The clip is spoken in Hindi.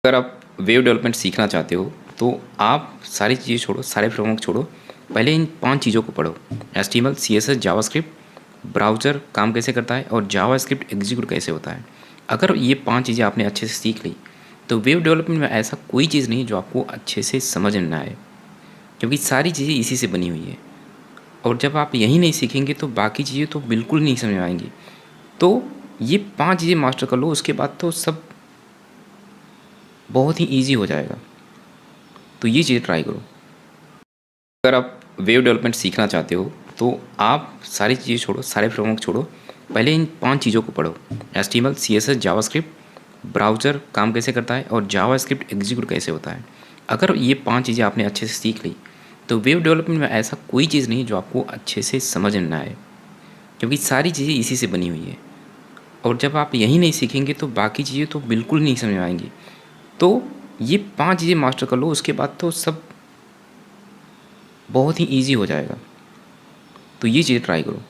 अगर आप वेब डेवलपमेंट सीखना चाहते हो तो आप सारी चीज़ें छोड़ो, सारे फ्रेमवर्क छोड़ो। पहले इन 5 चीज़ों को पढ़ो। एचटीएमएल, सीएसएस, जावास्क्रिप्ट, ब्राउज़र काम कैसे करता है और जावास्क्रिप्ट एग्जीक्यूट कैसे होता है। अगर ये 5 चीज़ें आपने अच्छे से सीख ली तो वेब डेवलपमेंट में ऐसा कोई चीज़ नहीं जो आपको अच्छे से समझ में ना आए, क्योंकि सारी चीज़ें इसी से बनी हुई है। और जब आप यही नहीं सीखेंगे तो बाकी चीज़ें तो बिल्कुल नहीं समझ में आएंगी। तो ये 5 चीज़ें मास्टर कर लो, उसके बाद तो सब बहुत ही ईजी हो जाएगा। तो ये चीज़ें ट्राई करो। अगर आप वेब डेवलपमेंट सीखना चाहते हो तो आप सारी चीज़ें छोड़ो, सारे फ्रेमवर्क छोड़ो। पहले इन 5 चीज़ों को पढ़ो। एचटीएमएल, सीएसएस, जावास्क्रिप्ट, ब्राउज़र काम कैसे करता है और जावास्क्रिप्ट एग्जीक्यूट कैसे होता है। अगर ये 5 चीज़ें आपने अच्छे से सीख ली तो वेब डेवलपमेंट में ऐसा कोई चीज़ नहीं जो आपको अच्छे से समझ में ना आए, क्योंकि सारी चीज़ें इसी से बनी हुई है। और जब आप यही नहीं सीखेंगे तो बाकी चीज़ें तो बिल्कुल नहीं समझ में आएंगी। तो ये 5 चीज़ें मास्टर कर लो, उसके बाद तो सब बहुत ही ईजी हो जाएगा। तो ये चीज़ें ट्राई करो।